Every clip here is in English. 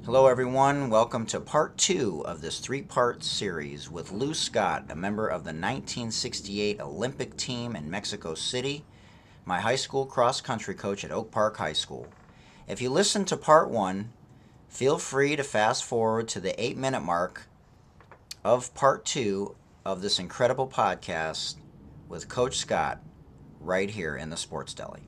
Hello, everyone. Welcome to part two of this three-part series with Lou Scott, a member of the 1968 Olympic team in Mexico City, my high school cross-country coach at Oak Park High School. If you listened to part one, feel free to fast forward to the 8-minute mark of part two of this incredible podcast with Coach Scott right here in the Sports Deli.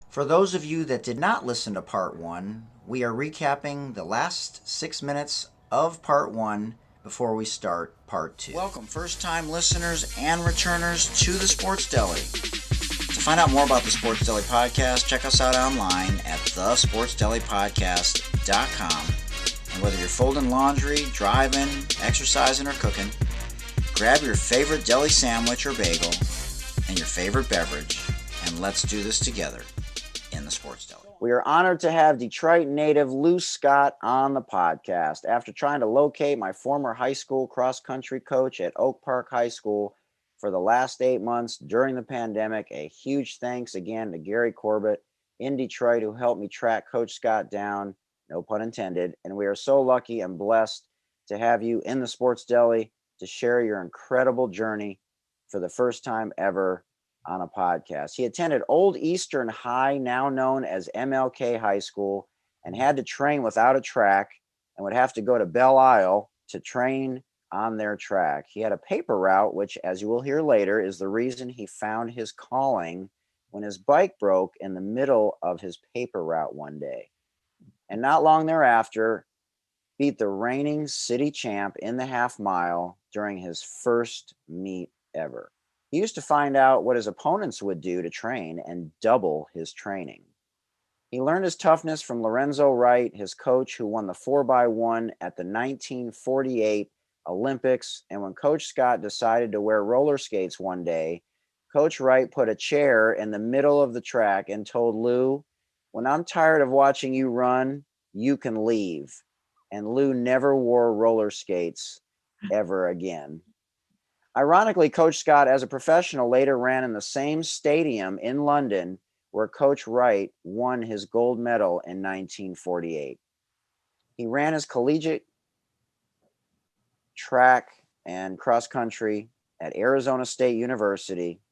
For those of you that did not listen to part one, we are recapping the last 6 minutes of part one before we start part two. Welcome, first-time listeners and returners to the Sports Deli. To find out more about the Sports Deli podcast, check us out online at thesportsdelipodcast.com. And whether you're folding laundry, driving, exercising, or cooking, grab your favorite deli sandwich or bagel and your favorite beverage, and let's do this together in the Sports Deli. We are honored to have Detroit native Lou Scott on the podcast. After trying to locate my former high school cross-country coach at Oak Park High School for the last 8 months during the pandemic, a huge thanks again to Gary Corbett in Detroit who helped me track Coach Scott down, no pun intended, and we are so lucky and blessed to have you in the Sports Deli to share your incredible journey for the first time ever on a podcast. He attended Old Eastern High, now known as MLK High School, and had to train without a track and would have to go to Belle Isle to train on their track. He had a paper route, which, as you will hear later, is the reason he found his calling when his bike broke in the middle of his paper route one day. And not long thereafter, beat the reigning city champ in the half mile during his first meet ever. He used to find out what his opponents would do to train and double his training. He learned his toughness from Lorenzo Wright, his coach, who won the 4x1 at the 1948 Olympics. And when Coach Scott decided to wear roller skates one day, Coach Wright put a chair in the middle of the track and told Lou, "When I'm tired of watching you run, you can leave." And Lou never wore roller skates ever again. Ironically, Coach Scott, as a professional, later ran in the same stadium in London where Coach Wright won his gold medal in 1948. He ran his collegiate track and cross country at Arizona State University,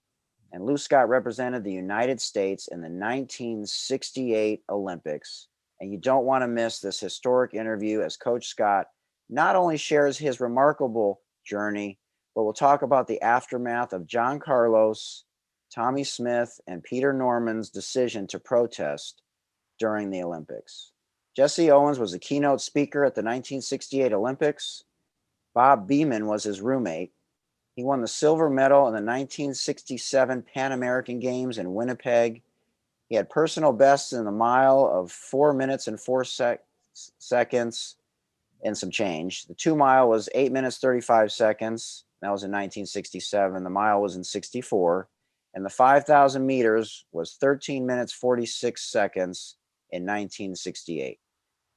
and Lou Scott represented the United States in the 1968 Olympics. And you don't want to miss this historic interview as Coach Scott not only shares his remarkable journey, but we'll talk about the aftermath of John Carlos, Tommy Smith, and Peter Norman's decision to protest during the Olympics. Jesse Owens was the keynote speaker at the 1968 Olympics. Bob Beeman was his roommate. He won the silver medal in the 1967 Pan American Games in Winnipeg. He had personal bests in the mile of 4 minutes and 4 seconds and some change. The 2 mile was 8 minutes, 35 seconds. That was in 1967. The mile was in 64. And the 5,000 meters was 13 minutes, 46 seconds in 1968.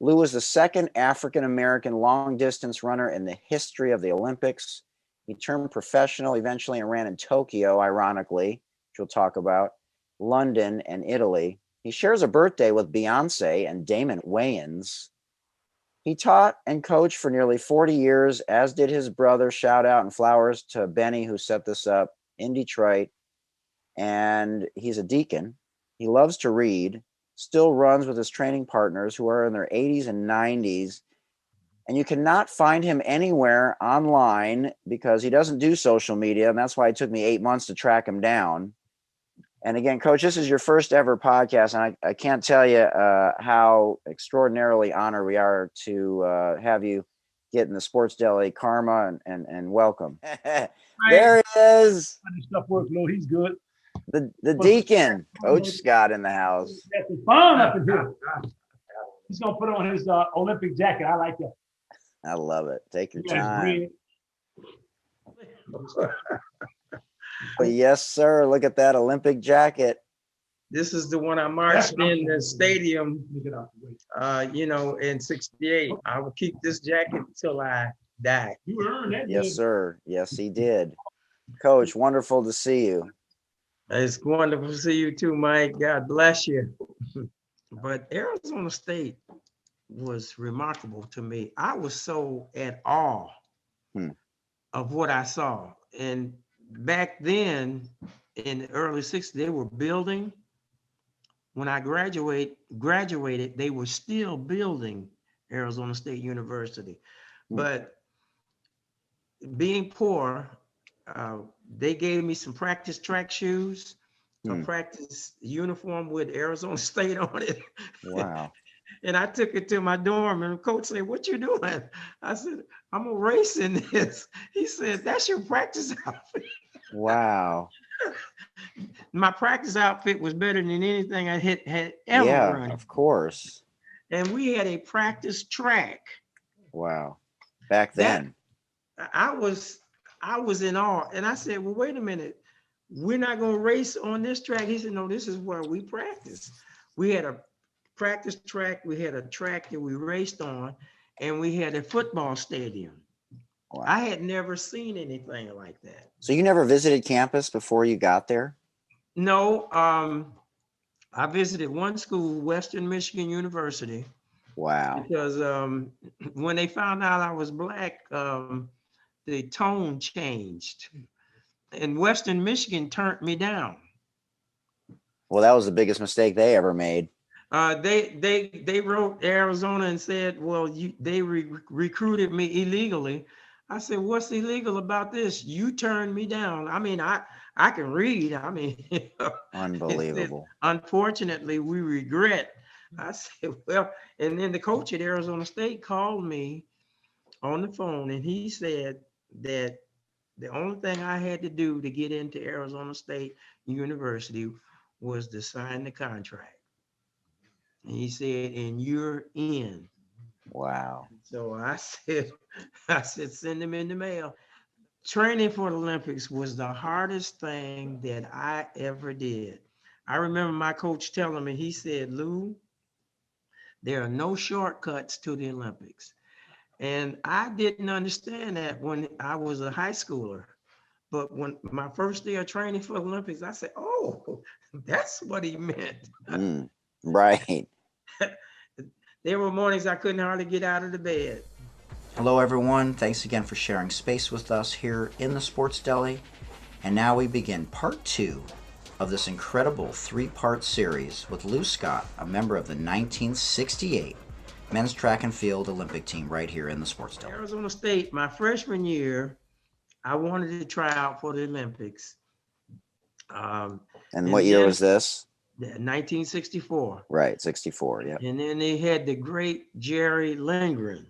Lou was the second African-American long-distance runner in the history of the Olympics. He turned professional eventually and ran in Tokyo, ironically, which we'll talk about, London, and Italy. He shares a birthday with Beyonce and Damon Wayans. He taught and coached for nearly 40 years, as did his brother. Shout out and flowers to Benny, who set this up in Detroit. And he's a deacon. He loves to read, still runs with his training partners who are in their 80s and 90s. And you cannot find him anywhere online because he doesn't do social media. And that's why it took me 8 months to track him down. And again, Coach, this is your first ever podcast, and I can't tell you how extraordinarily honored we are to have you get in the Sports Deli karma and welcome. There he is. Stuff works, no, he's good. The deacon, Coach Scott in the house. That's fun up in here. He's gonna put on his Olympic jacket. I like that. I love it. Take your time. But yes, sir. Look at that Olympic jacket. This is the one I marched in the stadium, in 68. I will keep this jacket until I die. You earned that. Yes, sir. Yes, he did. Coach, wonderful to see you. It's wonderful to see you too, Mike. God bless you. But Arizona State, was remarkable to me. I was so at awe of what I saw. And back then, in the early 60s, they were building. When I graduated, they were still building Arizona State University. But being poor, they gave me some practice track shoes, a practice uniform with Arizona State on it. Wow. And I took it to my dorm, and the coach said, "What you doing?" I said, "I'm a race in this." He said, "That's your practice outfit." Wow. My practice outfit was better than anything I had ever Yeah, run. of course. And we had a practice track. Wow. Back then. I was in awe. And I said, "Well, wait a minute. We're not going to race on this track." He said, "No, this is where we practice." We had a practice track. We had a track that we raced on, and we had a football stadium. Wow. I had never seen anything like that. So you never visited campus before you got there? No, I visited one school, Western Michigan University. Wow. Because when they found out I was Black, the tone changed. And Western Michigan turned me down. Well, that was the biggest mistake they ever made. They wrote Arizona and said, "Well, they recruited me illegally." I said, "What's illegal about this? You turned me down." I mean, I can read. I mean, Unbelievable. Unfortunately, we regret. I said, "Well," and then the coach at Arizona State called me on the phone, and he said that the only thing I had to do to get into Arizona State University was to sign the contract. And he said, "And you're in." Wow. So I said, "Send them in the mail." Training for the Olympics was the hardest thing that I ever did. I remember my coach telling me, he said, "Lou, there are no shortcuts to the Olympics." And I didn't understand that when I was a high schooler. But when my first day of training for the Olympics, I said, "Oh, that's what he meant." Right. There were mornings I couldn't hardly get out of the bed. Hello, everyone. Thanks again for sharing space with us here in the Sports Deli. And now we begin part 2 of this incredible 3-part series with Lou Scott, a member of the 1968 men's track and field Olympic team right here in the Sports Deli. Arizona State, my freshman year, I wanted to try out for the Olympics. And what year was this? 1964. Right, 64, yeah. And then they had the great Jerry Lindgren.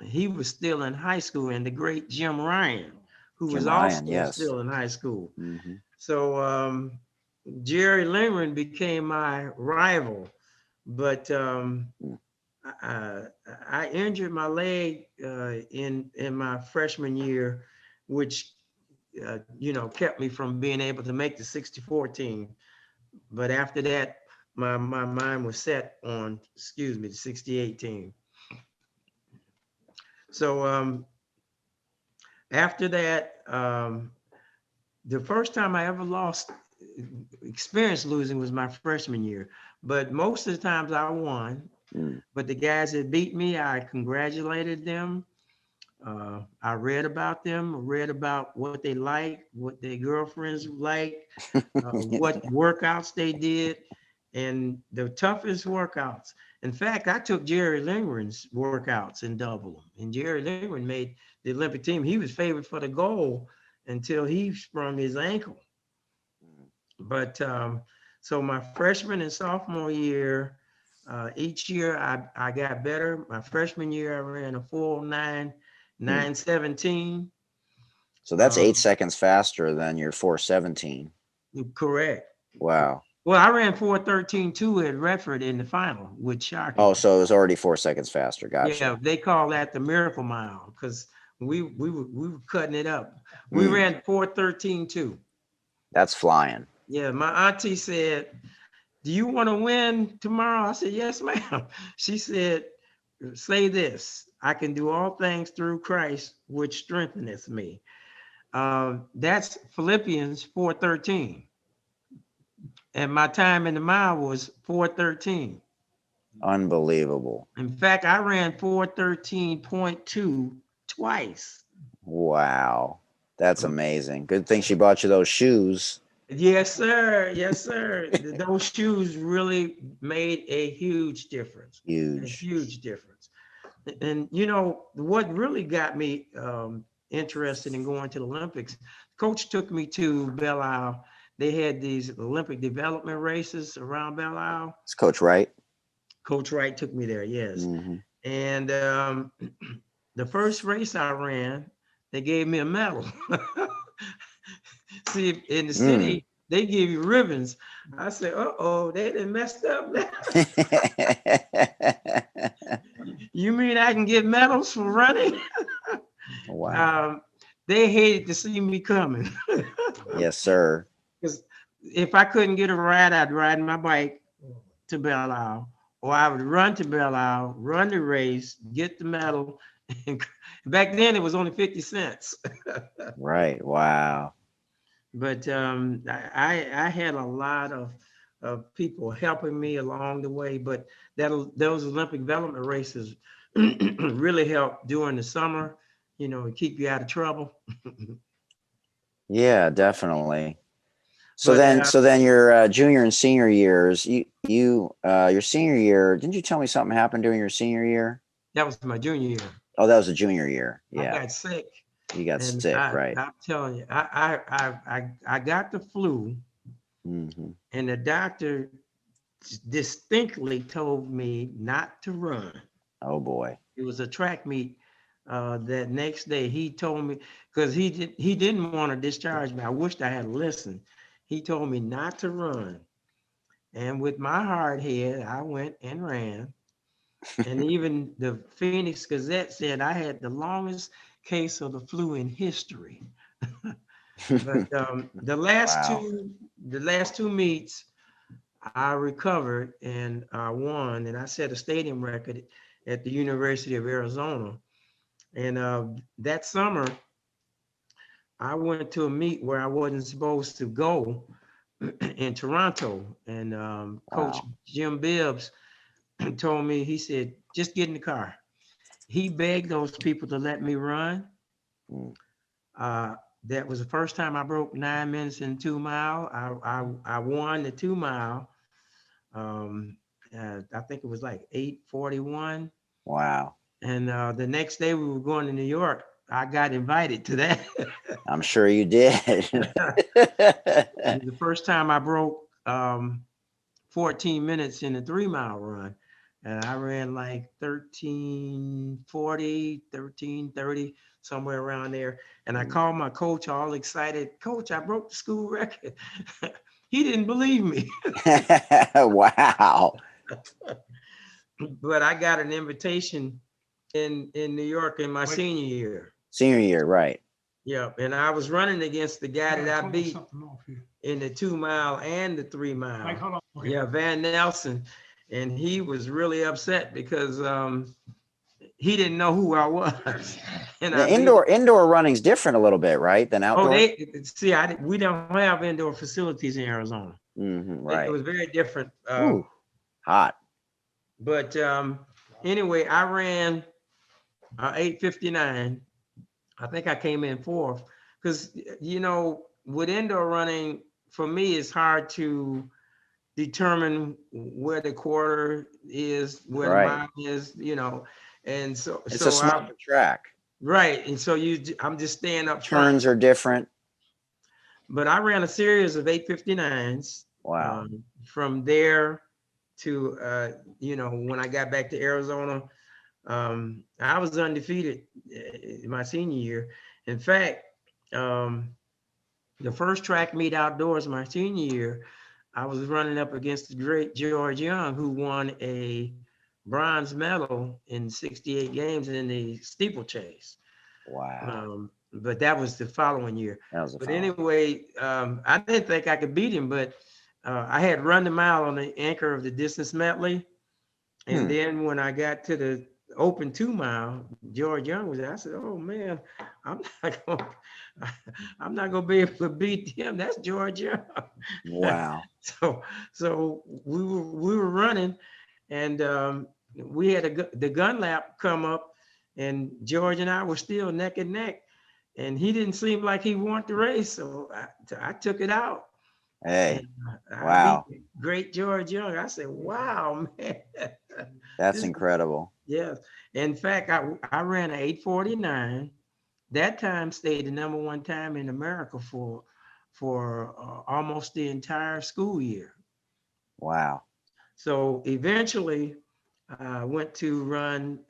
He was still in high school, and the great Jim Ryan, who was also still in high school. Mm-hmm. So Jerry Lindgren became my rival, but I injured my leg in my freshman year, which kept me from being able to make the 64 team. But after that, my mind was set on, the 68 team. So after that, the first time I ever experienced losing was my freshman year. But most of the times I won. But the guys that beat me, I congratulated them. I read about them, read about what they like, what their girlfriends like, what workouts they did, and the toughest workouts. In fact, I took Jerry Lindgren's workouts and doubled them. And Jerry Lindgren made the Olympic team. He was favored for the gold until he sprung his ankle. But so my freshman and sophomore year, each year I got better. My freshman year, I ran a 4:09.917. So that's 8 seconds faster than your 4:17. Correct. Wow. Well, I ran 4:13.2 at Redford in the final with Sharkey. Oh, so it was already 4 seconds faster. Gotcha. Yeah, they call that the miracle mile because we were cutting it up. We ran 4:13.2. That's flying. Yeah, my auntie said, "Do you want to win tomorrow?" I said, "Yes, ma'am." She said, "Say this: I can do all things through Christ, which strengtheneth me." That's Philippians 4:13. And my time in the mile was 4:13. Unbelievable. In fact, I ran 4:13.2 twice. Wow. That's amazing. Good thing she bought you those shoes. Yes, sir. Yes, sir. Those shoes really made a huge difference. A Huge. huge difference. And you know what really got me interested in going to the Olympics? Coach took me to Belle Isle. They had these Olympic development races around Belle Isle. It's Coach Wright. Coach Wright took me there, yes. Mhm. And the first race I ran, they gave me a medal. See, in the city, they give you ribbons. I said, uh-oh, they done messed up now. You mean I can get medals for running? Wow. They hated to see me coming. Yes, sir. Because if I couldn't get a ride, I'd ride my bike to Belle Isle, or I would run to Belle Isle, run the race, get the medal. And back then, it was only 50 cents. Right. Wow. But I had a lot of people helping me along the way. But those Olympic development races really helped during the summer, you know, keep you out of trouble. Yeah, definitely. So But then your junior and senior years, your senior year, didn't you tell me something happened during your senior year? that was my junior year. Oh, that was a junior year. I Yeah. got sick. You got And sick, right? I'm telling you, I got the flu, Hmm. and the doctor distinctly told me not to run. Oh boy. It was a track meet that next day. He told me, because he didn't want to discharge me. I wished I had listened. He told me not to run, and with my hard head, I went and ran. And even the Phoenix Gazette said I had the longest case of the flu in history. But Wow. the last two meets, I recovered and I won, and I set a stadium record at the University of Arizona. And that summer, I went to a meet where I wasn't supposed to go in Toronto, and Coach Wow. Jim Bibbs told me, he said, just get in the car. He begged those people to let me run. Mm. Uh, that was the first time I broke 9 minutes in 2 mile. I won the 2 mile. Um, I think it was like 8:41. Wow. And the next day we were going to New York. I got invited to that. I'm sure you did. The first time I broke 14 minutes in a 3 mile run. And I ran like 13:40, 13:30, somewhere around there. And I called my coach all excited. Coach, I broke the school record. He didn't believe me. Wow. But I got an invitation in New York in my senior year. Senior year, right. Yeah. And I was running against the guy that I beat in the 2 mile and the 3 mile. Mike, hold on. Okay. Yeah, Van Nelson. And he was really upset because he didn't know who I was. And The indoor running's different a little bit, right, than outdoor? We don't have indoor facilities in Arizona. Right. It was very different. Ooh, hot. But anyway, I ran 8:59. I think I came in fourth because, you know, with indoor running, for me, it's hard to determine where the quarter is, where the mile is, you know. And so it's a smaller track. Right. And so I'm just staying up front. Turns are different. But I ran a series of 8:59s. Wow. From there to, you know, when I got back to Arizona, I was undefeated in my senior year. In fact, the first track meet outdoors my senior year, I was running up against the great George Young, who won a bronze medal in 68 games in the steeplechase. Wow. But that was the following year. Anyway, I didn't think I could beat him, but I had run the mile on the anchor of the distance medley. And then when I got to the open 2 mile, George Young was there. I said, oh man, I'm not gonna be able to beat him. That's George Young. Wow. So we were running, And we had the gun lap come up, and George and I were still neck and neck, and he didn't seem like he wanted to race, so I took it out. Hey, And I wow. beat great George Young. I said, wow, man. That's This- incredible. yeah. In fact, I ran an 8:49. That time stayed the #1 time in America for almost the entire school year. Wow. So eventually, I went to run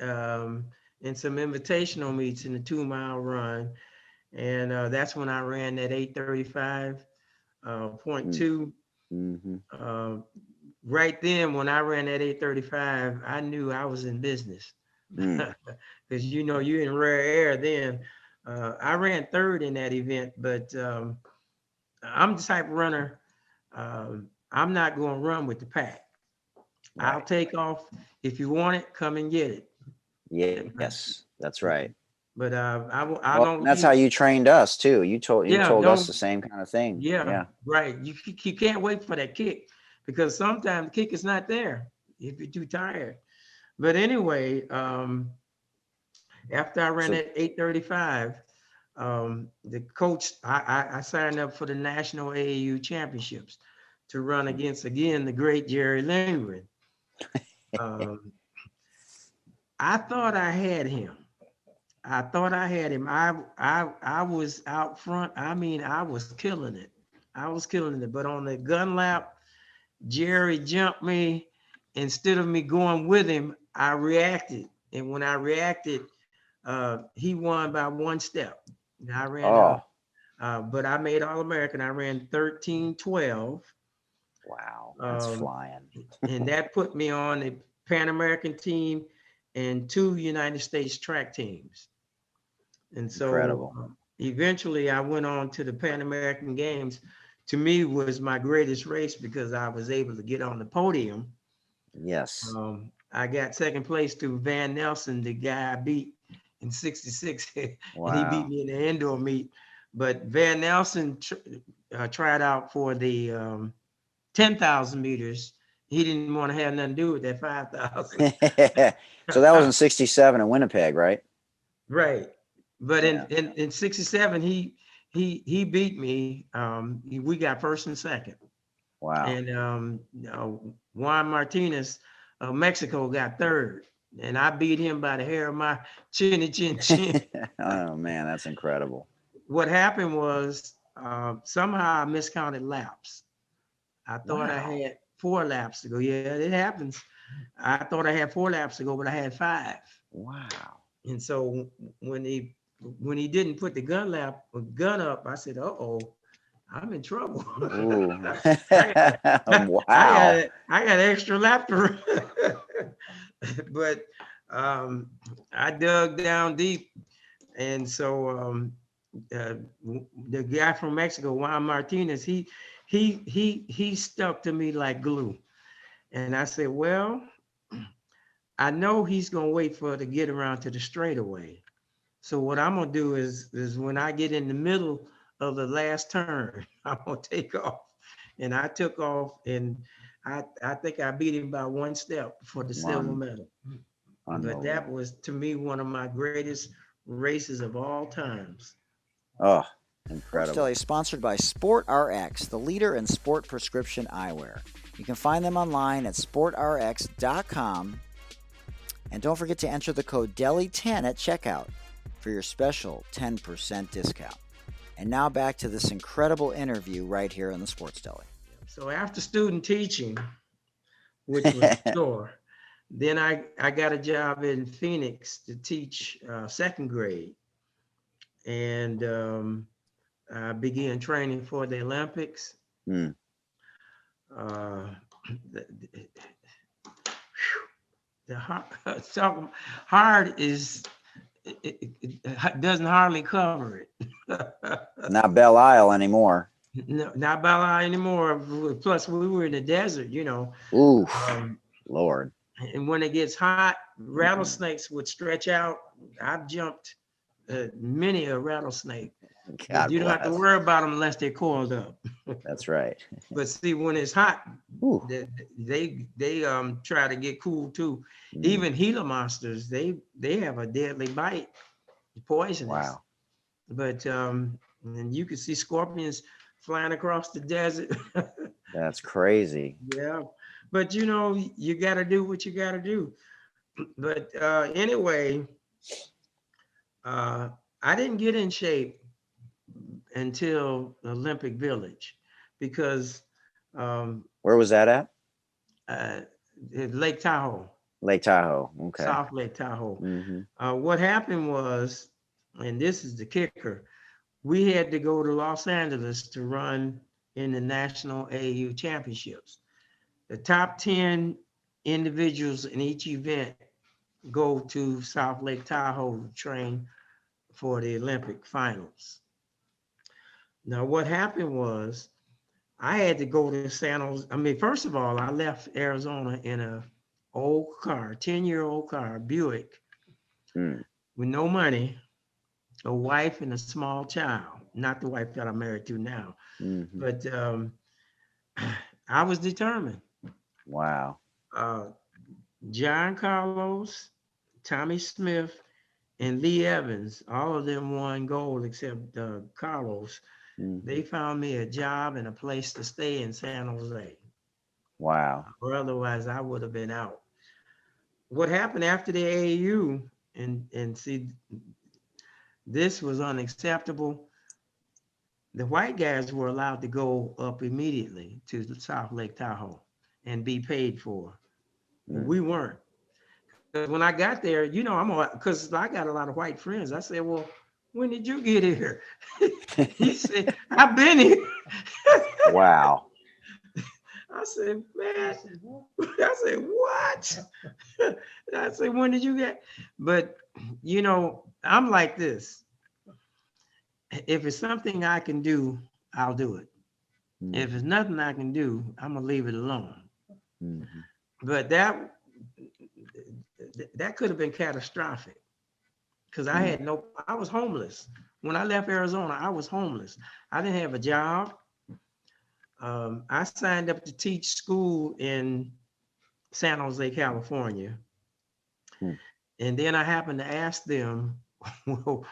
in some invitational meets in the 2-mile run, and that's when I ran that 8:35.2. Mm-hmm. Right then, when I ran that 8:35, I knew I was in business, Mm. because you're in rare air then. I ran third in that event, but I'm the type of runner. I'm not going to run with the pack. I'll Right. take off. If you want it, come and get it. Yes, that's right. But I Well, don't that's how use. you trained us too. You Yeah, told us don't. the same kind of thing. Yeah, Yeah. right. You can't wait for that kick, because sometimes the kick is not there if you're too tired. But anyway, after I ran So at 8:35, the coach, I signed up for the National AAU Championships to run against, again, the great Jerry Lindgren. Um, I thought I had him. I was out front. I mean, I was killing it. But on the gun lap, Jerry jumped me. Instead of me going with him, I reacted. And when I reacted, he won by 1 step. And I ran oh, but I made All-American. I ran 13:12. wow, that's flying. And that put me on the Pan American team and 2 United States track teams. And so Incredible. eventually I went on to the Pan American Games. To me, was my greatest race because I was able to get on the podium. Yes. I got second place to Van Nelson, the guy I beat in '66, and he beat Wow. me in the indoor meet. But Van Nelson tried out for the 10,000 meters. He didn't want to have nothing to do with that 5,000. So that was in '67 in Winnipeg, right? Right. But Yeah. in '67, he beat me. We got first and second. Wow. And Juan Martinez of Mexico got third. And I beat him by the hair of my chinny chin chin. Oh man, that's incredible. What happened was somehow I miscounted laps. I thought I Wow. had 4 laps to go. Yeah, it happens. I thought I had 4 laps to go, but I had 5. Wow. And so when he didn't put the gun up, I said, "Uh-oh, I'm in trouble." Ooh. I Wow. I got extra lap to run. But I dug down deep, and so the guy from Mexico, Juan Martinez, he stuck to me like glue. And I said, well, I know he's gonna wait for it to get around to the straightaway. So what I'm gonna do is when I get in the middle of the last turn, I'm gonna take off. And I took off, and I think I beat him by 1 step for the silver medal. But that was, to me, one of my greatest races of all times. Oh, Sports incredible. Deli is sponsored by Sport RX, the leader in sport prescription eyewear. You can find them online at sportrx.com. And don't forget to enter the code DELI10 at checkout for your special 10% discount. And now back to this incredible interview right here in the Sports Deli. So after student teaching, which was sure, then I got a job in Phoenix to teach 2nd grade. And I began training for the Olympics. Mm. The hard is, it doesn't hardly cover it. Not Belle Isle anymore. No, not Belle Isle anymore. Plus, we were in the desert, Ooh, Lord. And when it gets hot, rattlesnakes would stretch out. I've jumped many a rattlesnake. God you don't have to bless. worry about them unless they're coiled up. That's right. But see, when it's hot, Ooh. they try to get cool too. Mm. Even Gila monsters, they have a deadly bite, poisonous. Wow. But and you can see scorpions flying across the desert. That's crazy. Yeah, but you know, you got to do what you got to do. But anyway, I didn't get in shape until the Olympic Village because Where was that at? uh, Lake Tahoe, Lake Tahoe. Okay. South Lake Tahoe. Mm-hmm. What happened was, and this is the kicker, we had to go to Los Angeles to run in the National AAU Championships. The top 10 individuals in each event go to South Lake Tahoe to train for the Olympic finals. Now, what happened was I had to go to San Jose. I mean, first of all, I left Arizona in a old car, 10-year-old car, Buick, with no money, a wife and a small child. Not the wife that I'm married to now, but I was determined. Wow. John Carlos, Tommy Smith, and Lee Evans, all of them won gold except Carlos. They found me a job and a place to stay in San Jose. Wow. Or otherwise I would have been out. What happened after the AAU, and see, this was unacceptable. The white guys were allowed to go up immediately to the South Lake Tahoe and be paid for. We weren't. Because when I got there, you know, because I got a lot of white friends. I said, well, when did you get here? He said, I've been here. Wow. I said, man, I said, what? I said, when did you get? But, you know, I'm like this. If it's something I can do, I'll do it. If it's nothing I can do, I'm going to leave it alone. But that could have been catastrophic because I was homeless. When I left Arizona, I was homeless. I didn't have a job. I signed up to teach school in San Jose, California. And then I happened to ask them, well,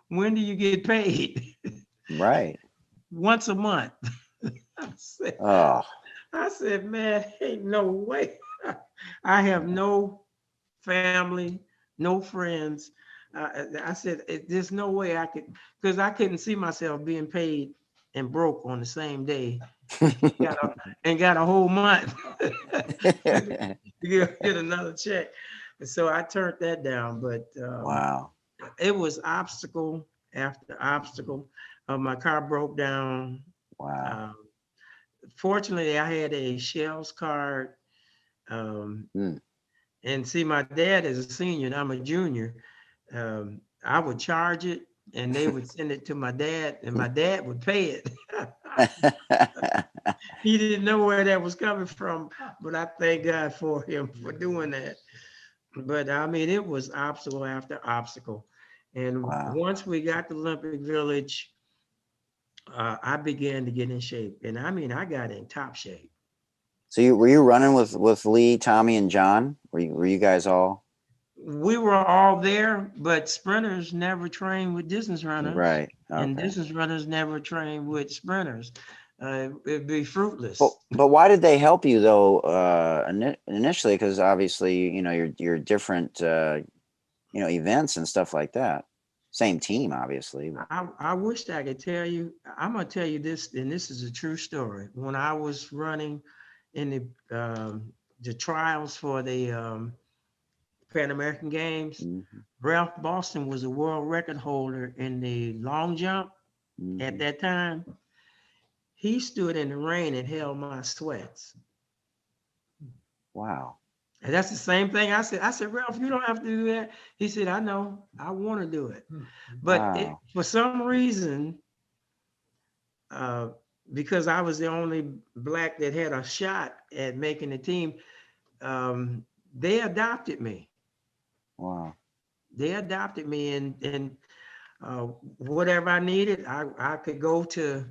when do you get paid? Right. Once a month. I said, man, ain't no way. I have no family, no friends. I said, there's no way I could, because I couldn't see myself being paid and broke on the same day and got a whole month to get another check. And so I turned that down, but wow. It was obstacle after obstacle. My car broke down. Wow. Fortunately, I had a Shell's card. And see, my dad is a senior and I'm a junior. I would charge it and they would send it to my dad and my dad would pay it. He didn't know where that was coming from, but I thank God for him for doing that. But I mean, it was obstacle after obstacle. And once we got to Olympic Village, I began to get in shape. And I mean, I got in top shape. So were you running with Lee, Tommy, and John? Were you guys all? We were all there, but sprinters never train with distance runners. Right. Okay. And distance runners never train with sprinters. It'd be fruitless. But why did they help you though initially? Because obviously, you know, you're different, you know, events and stuff like that. Same team, obviously. I wish I could tell you. I'm gonna tell you this, and this is a true story. When I was running in the trials for the Pan American Games, Ralph Boston was a world record holder in the long jump at that time. He stood in the rain and held my sweats. Wow. And that's the same thing I said. I said, Ralph, you don't have to do that. He said, I know, I want to do it. But for some reason, because I was the only Black that had a shot at making the team, they adopted me. Wow. They adopted me. And whatever I needed, I could go to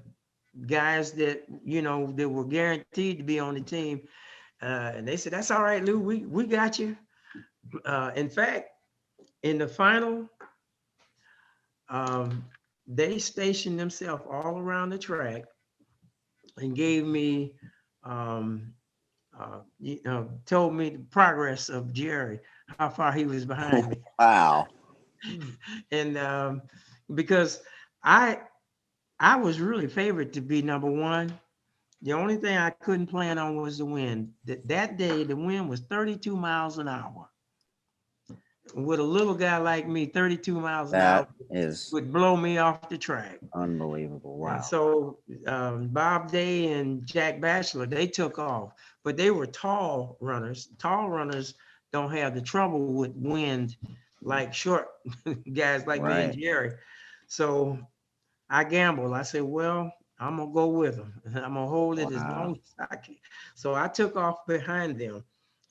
guys that, that were guaranteed to be on the team. And they said, that's all right, Lou, we got you. In fact, in the final, they stationed themselves all around the track and gave me, told me the progress of Jerry, how far he was behind me. Wow. And because I was really favored to be number one. The only thing I couldn't plan on was the wind. That day, the wind was 32 miles an hour. With a little guy like me, 32 miles an hour would blow me off the track. Unbelievable. Wow. And so Bob Day and Jack Batchelor, they took off, but they were tall runners. Tall runners don't have the trouble with wind like short guys like me and Jerry. So I gambled. I said, well, I'm going to go with them. I'm going to hold it as long as I can. So I took off behind them.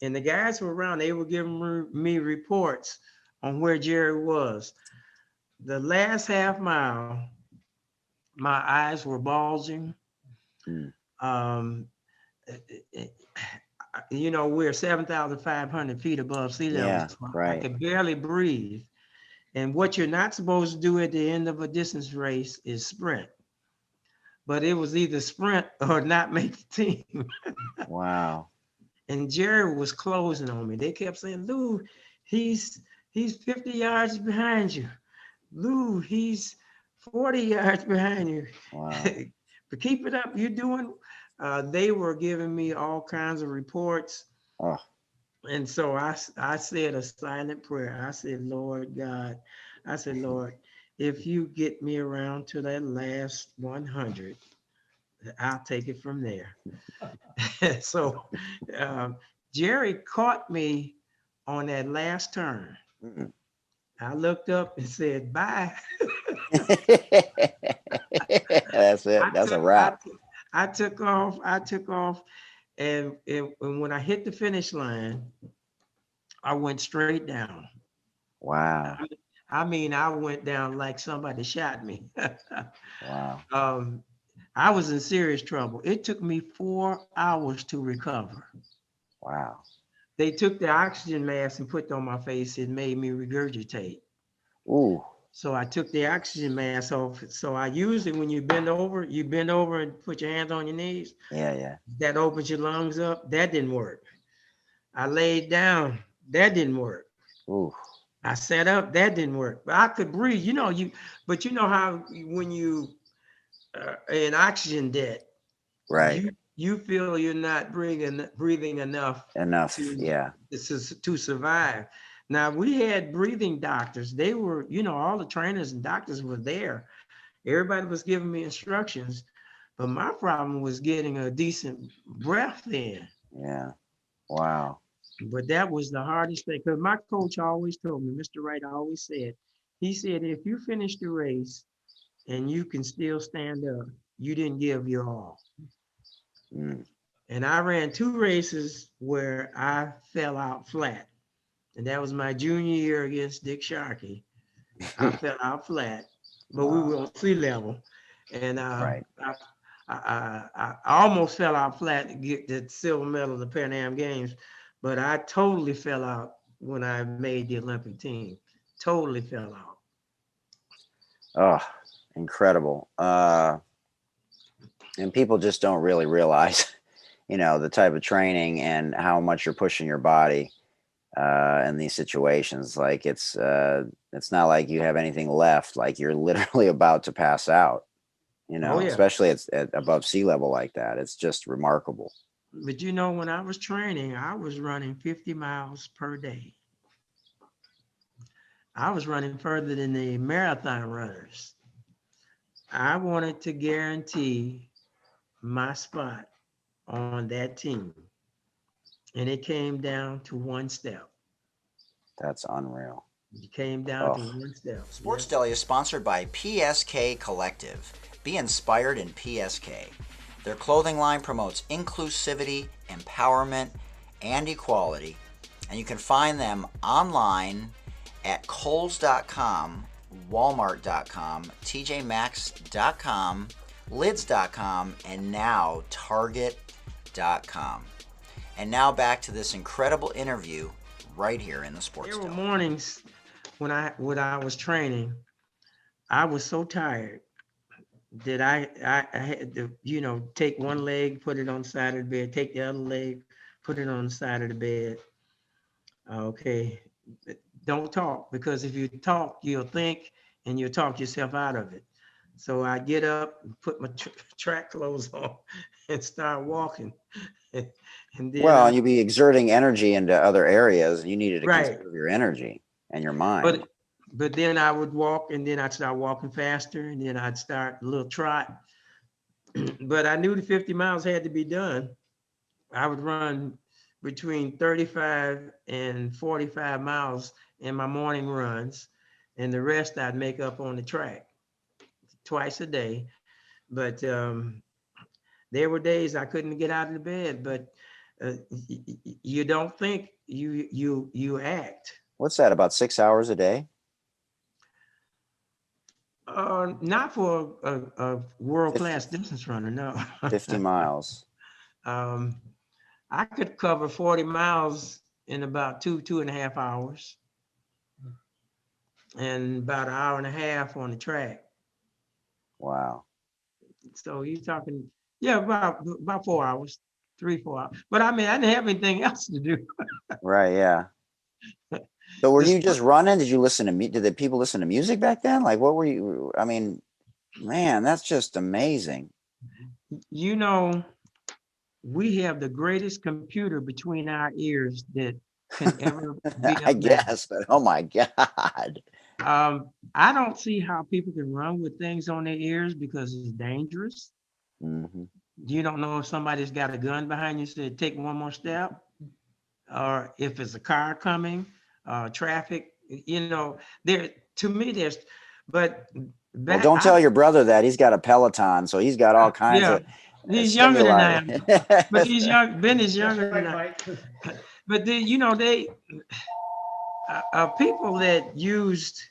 And the guys were around. They were giving me reports on where Jerry was. The last half mile, my eyes were bulging. We're 7,500 feet above sea level. Yeah, so right. I could barely breathe. And what you're not supposed to do at the end of a distance race is sprint. But it was either sprint or not make the team. Wow. And Jerry was closing on me. They kept saying, Lou, he's 50 yards behind you. Lou, he's 40 yards behind you. Wow. But keep it up. You're doing. They were giving me all kinds of reports. Oh. And so I said a silent prayer. I said, Lord God, Lord, if you get me around to that last 100, I'll take it from there. So Jerry caught me on that last turn. Mm-mm. I looked up and said, bye. That's it. That's a wrap. I took off. And when I hit the finish line, I went straight down. Wow. I mean, I went down like somebody shot me. Wow. I was in serious trouble. It took me 4 hours to recover. Wow. They took the oxygen mask and put it on my face. It made me regurgitate. Ooh. So I took the oxygen mask off. So I usually, when you bend over and put your hands on your knees. Yeah. That opens your lungs up. That didn't work. I laid down. That didn't work. Ooh. I sat up. That didn't work. But I could breathe. But you know how when you in oxygen debt, right? You feel you're not breathing enough. To survive. Now we had breathing doctors. They were, all the trainers and doctors were there. Everybody was giving me instructions, but my problem was getting a decent breath in. Yeah. Wow. But that was the hardest thing, because my coach always told me, Mr. Wright always said, he said, if you finish the race and you can still stand up, you didn't give your all. Mm. And I ran 2 races where I fell out flat. And that was my junior year against Dick Sharkey. I fell out flat, but we were on sea level. And I almost fell out flat to get the silver medal of the Pan Am Games, but I totally fell out when I made the Olympic team. Totally fell out. Oh, incredible. And people just don't really realize, the type of training and how much you're pushing your body in these situations. Like it's not like you have anything left. Like you're literally about to pass out, especially at above sea level like that. It's just remarkable. But when I was training, I was running 50 miles per day. I was running further than the marathon runners. I wanted to guarantee my spot on that team. And it came down to one step. That's unreal. It came down to one step. Sports Deli is sponsored by PSK Collective. Be inspired in PSK. Their clothing line promotes inclusivity, empowerment, and equality. And you can find them online at Kohl's.com, Walmart.com, TJMax.com, Lids.com, and now Target.com. And now back to this incredible interview right here in the Sports There were Deli. mornings when I was training, I was so tired that I had to, take one leg, put it on the side of the bed, take the other leg, put it on the side of the bed. Okay, don't talk, because if you talk, you'll think and you'll talk yourself out of it. So I get up, put my track clothes on, and start walking. And then Well, you'd be exerting energy into other areas. You needed to right, conserve your energy and your mind. but then I would walk, and then I'd start walking faster, and then I'd start a little trot. But I knew the 50 miles had to be done. I would run between 35 and 45 miles in my morning runs, and the rest I'd make up on the track twice a day. But there were days I couldn't get out of the bed, but you don't think, you act. What's that, about 6 hours a day? Not for a world-class distance runner, no. 50 miles. I could cover 40 miles in about 2.5 hours, and about an hour and a half on the track. Wow. So you're talking, yeah, about 4 hours, 3-4 hours. But I mean, I didn't have anything else to do. Right, yeah. So were you just running? Did you listen to me? Did the people listen to music back then? Like, what were you? I mean, man, that's just amazing. We have the greatest computer between our ears that can ever be I imagined. guess, but oh my God. I don't see how people can run with things on their ears, because it's dangerous. Mm-hmm. You don't know if somebody's got a gun behind you, said take one more step, or if it's a car coming, traffic. There, to me, there's, but Well, don't tell your brother that. He's got a Peloton, so he's got all kinds of he's younger than I stimuli. am, but Ben is younger than I. But they people that used,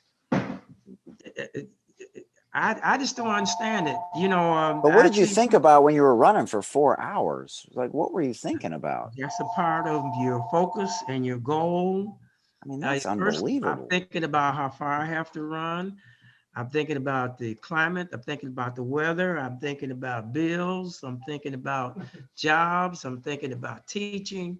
I just don't understand it. But what did you think about when you were running for 4 hours? Like, what were you thinking about? That's a part of your focus and your goal. I mean, that's First, unbelievable. I'm thinking about how far I have to run. I'm thinking about the climate. I'm thinking about the weather. I'm thinking about bills. I'm thinking about jobs. I'm thinking about teaching.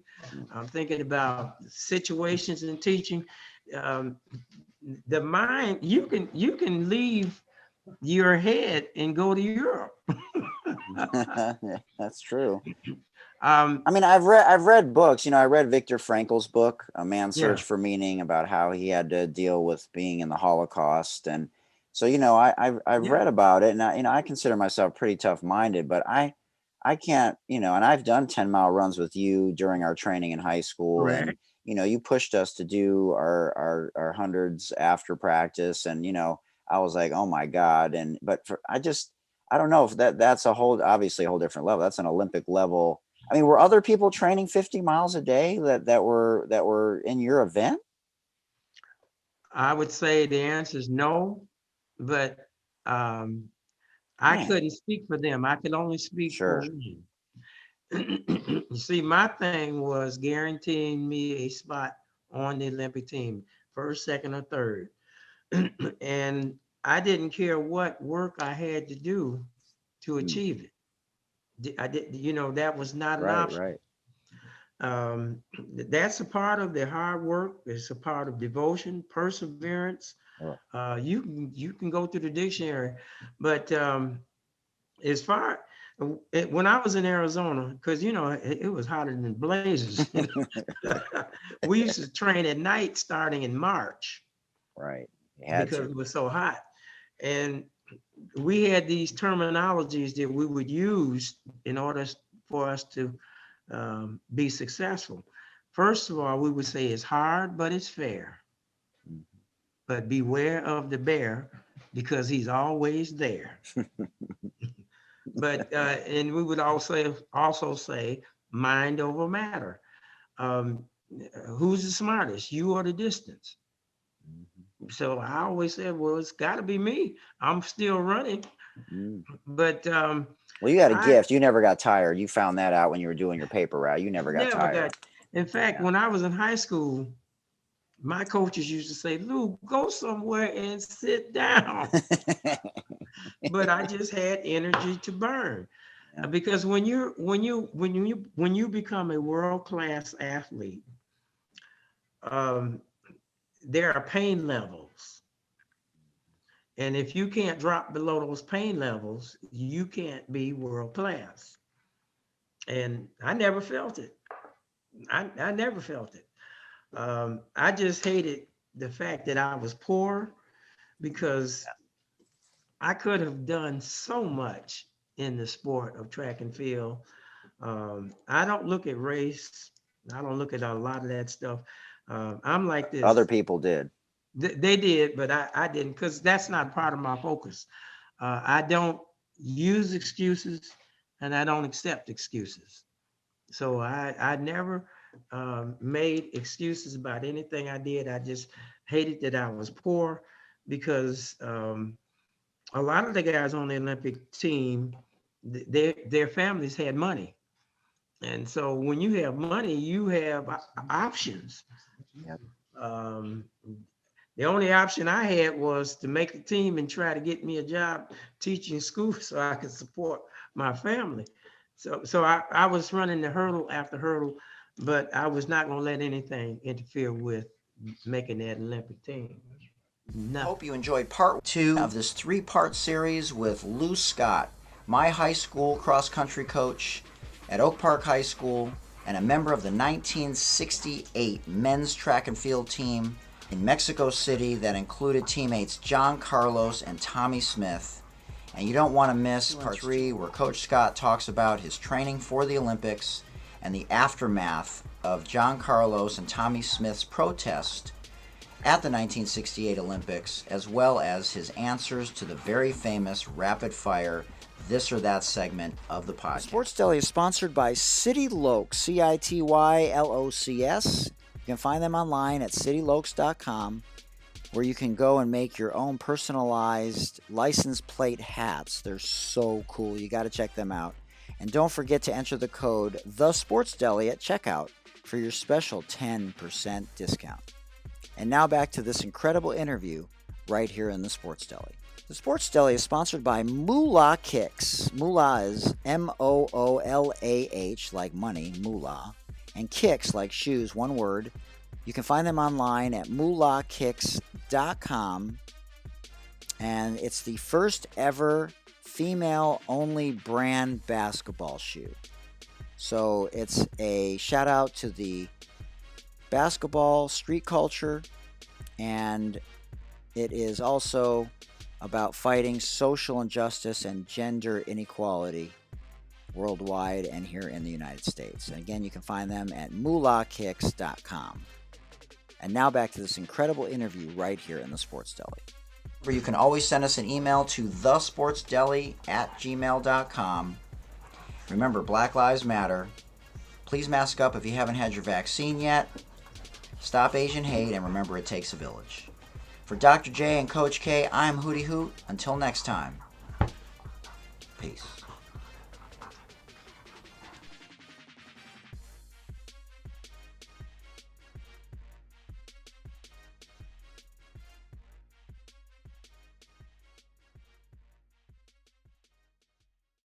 I'm thinking about situations in teaching. The mind, you can leave your head and go to Europe. That's true. I mean, I've read books. I read Viktor Frankl's book, A Man's Search for Meaning, about how he had to deal with being in the Holocaust, and so I've read about it, and I consider myself pretty tough-minded, but I can't, and I've done 10-mile runs with you during our training in high school, Correct. and you pushed us to do our hundreds after practice, and I was like, oh my God, but I don't know if that's obviously a whole different level. That's an Olympic level. I mean, were other people training 50 miles a day that were in your event? I would say the answer is no, but I couldn't speak for them. I could only speak for me. You see, my thing was guaranteeing me a spot on the Olympic team, first, second, or third. And I didn't care what work I had to do to achieve it. I did, that was not an option. Right. That's a part of the hard work. It's a part of devotion, perseverance. You can go through the dictionary, but as far when I was in Arizona, because it was hotter than blazes. We used to train at night starting in March. Right. Because it was so hot. And we had these terminologies that we would use in order for us to be successful. First of all, we would say it's hard, but it's fair. But beware of the bear, because he's always there. But and we would also say mind over matter. Who's the smartest, you or the distance? So I always said, well, it's got to be me. I'm still running. But well, you had a I gift. You never got tired. You found that out when you were doing your paper route. You never got tired. In fact, when I was in high school, my coaches used to say, Lou, go somewhere and sit down. But I just had energy to burn. Because when you become a world-class athlete, there are pain levels. And if you can't drop below those pain levels, you can't be world class. And I never felt it. I never felt it. I just hated the fact that I was poor, because I could have done so much in the sport of track and field. I don't look at race. I don't look at a lot of that stuff. I'm like this. Other people did. They did, but I didn't, because that's not part of my focus. I don't use excuses, and I don't accept excuses. So I never made excuses about anything I did. I just hated that I was poor, because a lot of the guys on the Olympic team, their families had money. And so when you have money, you have options. Yep. The only option I had was to make the team and try to get me a job teaching school so I could support my family. So I was running the hurdle after hurdle, but I was not going to let anything interfere with making that Olympic team. I hope you enjoyed part 2 of this 3-part series with Lou Scott, my high school cross-country coach at Oak Park High School and a member of the 1968 men's track and field team in Mexico City that included teammates John Carlos and Tommy Smith. And you don't want to miss part 3, where Coach Scott talks about his training for the Olympics and the aftermath of John Carlos and Tommy Smith's protest at the 1968 Olympics, as well as his answers to the very famous rapid-fire this or that segment of the podcast. Sports Deli is sponsored by City Lokes, CITYLOCS. You can find them online at citylokes.com, where you can go and make your own personalized license plate hats. They're so cool. You got to check them out. And don't forget to enter the code TheSportsDeli at checkout for your special 10% discount. And now back to this incredible interview right here in the Sports Deli. The Sports Deli is sponsored by Moolah Kicks. Moolah is MOOLAH, like money, moolah, and kicks like shoes, one word. You can find them online at moolahkicks.com. And it's the first ever female-only brand basketball shoe. So it's a shout out to the basketball street culture, and it is also about fighting social injustice and gender inequality worldwide and here in the United States. And again, you can find them at moolahkicks.com. And now back to this incredible interview right here in the Sports Deli. You can always send us an email to thesportsdeli@gmail.com. Remember, Black Lives Matter. Please mask up if you haven't had your vaccine yet. Stop Asian hate, and remember, it takes a village. For Dr. J and Coach K, I'm Hootie Hoot. Until next time, peace.